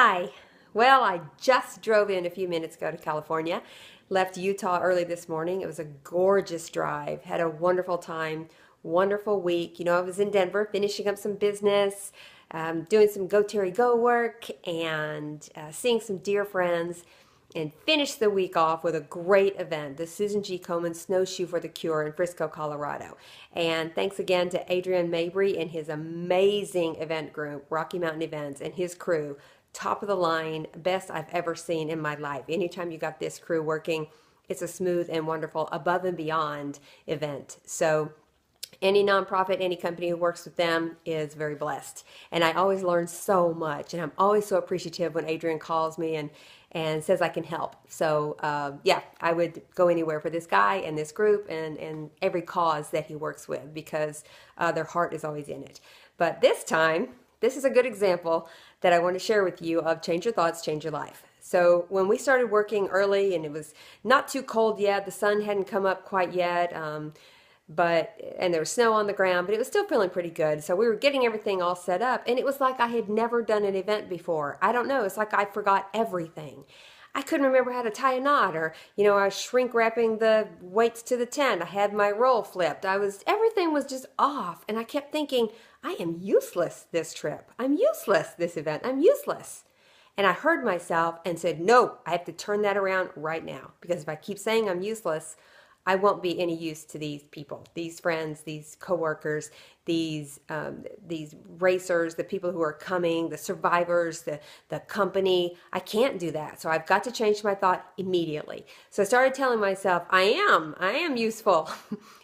Hi. Well, I just drove in a few minutes ago to California. Left Utah early this morning. It was a gorgeous drive. Had a wonderful time, wonderful week. I was in Denver finishing up some business, doing some GoTerriGo work, and seeing some dear friends. And finished the week off with a great event, the Susan G. Komen Snowshoe for the Cure in Frisco, Colorado. And thanks again to Adrian Mabry and his amazing event group, Rocky Mountain Events, and his crew. Top of the line, best I've ever seen in my life. Anytime you got this crew working, it's a smooth and wonderful, above and beyond event. So any nonprofit, any company who works with them is very blessed. And I always learn so much. And I'm always so appreciative when Adrian calls me and says I can help. So yeah, I would go anywhere for this guy and this group and every cause that he works with, because their heart is always in it. But this time, this is a good example that I want to share with you of change your thoughts, change your life. So when we started working early, and it was not too cold yet, the sun hadn't come up quite yet, and there was snow on the ground, but it was still feeling pretty good. So we were getting everything all set up, and it was like I had never done an event before. I don't know, it's like I forgot everything. I couldn't remember how to tie a knot, or, I was shrink wrapping the weights to the tent. I had my roll flipped. Everything was just off, and I kept thinking, I am useless this trip. I'm useless this event. I'm useless. And I heard myself and said, no, I have to turn that around right now, because if I keep saying I'm useless, I won't be any use to these people, these friends, these coworkers, these racers, the people who are coming, the survivors, the company. I can't do that. So I've got to change my thought immediately. So I started telling myself, I am useful.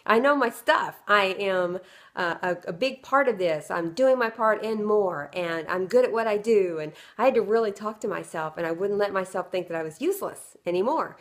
I know my stuff. I am a big part of this. I'm doing my part and more, and I'm good at what I do. And I had to really talk to myself, and I wouldn't let myself think that I was useless anymore.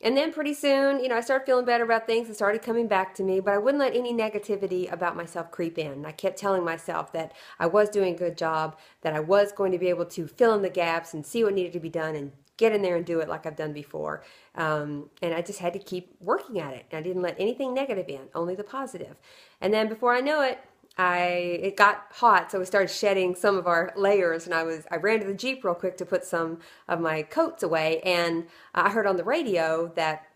And then pretty soon, I started feeling better about things. It started coming back to me, but I wouldn't let any negativity about myself creep in. I kept telling myself that I was doing a good job, that I was going to be able to fill in the gaps and see what needed to be done and get in there and do it like I've done before. And I just had to keep working at it. I didn't let anything negative in, only the positive. And then before I know it, it got hot, so we started shedding some of our layers, and I ran to the Jeep real quick to put some of my coats away, and I heard on the radio that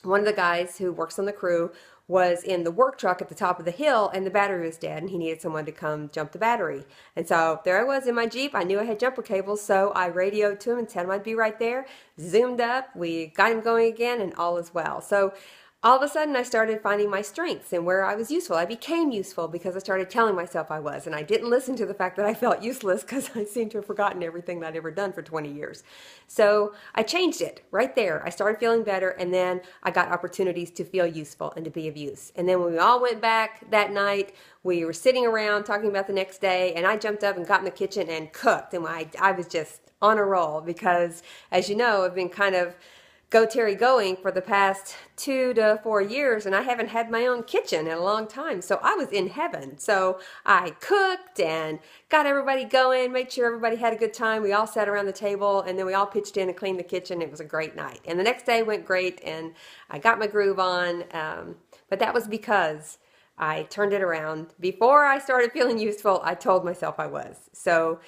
one of the guys who works on the crew was in the work truck at the top of the hill, and the battery was dead, and he needed someone to come jump the battery. And so there I was in my Jeep. I knew I had jumper cables, so I radioed to him and told him I'd be right there. Zoomed up, we got him going again, and all is well. So all of a sudden, I started finding my strengths and where I was useful. I became useful because I started telling myself I was, and I didn't listen to the fact that I felt useless, because I seemed to have forgotten everything that I'd ever done for 20 years. So I changed it right there. I started feeling better, and then I got opportunities to feel useful and to be of use. And then when we all went back that night, we were sitting around talking about the next day, and I jumped up and got in the kitchen and cooked, and I was just on a roll because, as you know, I've been kind of GoTerriGoing for the past 2 to 4 years, and I haven't had my own kitchen in a long time. So I was in heaven. So I cooked and got everybody going, made sure everybody had a good time. We all sat around the table, and then we all pitched in and cleaned the kitchen. It was a great night. And the next day went great, and I got my groove on. But that was because I turned it around. Before I started feeling useful, I told myself I was. So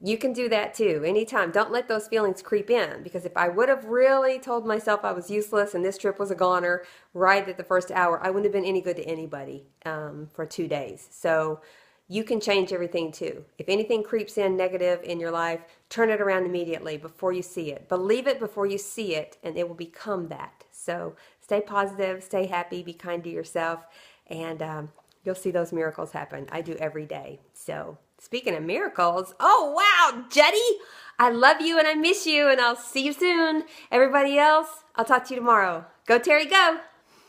you can do that too, anytime. Don't let those feelings creep in, because if I would have really told myself I was useless and this trip was a goner right at the first hour, I wouldn't have been any good to anybody for 2 days. So you can change everything too. If anything creeps in negative in your life, turn it around immediately before you see it. Believe it before you see it, and it will become that. So stay positive, stay happy, be kind to yourself, and you'll see those miracles happen. I do every day. So speaking of miracles, oh wow, Jetty, I love you and I miss you, and I'll see you soon. Everybody else, I'll talk to you tomorrow. Go Terry, go!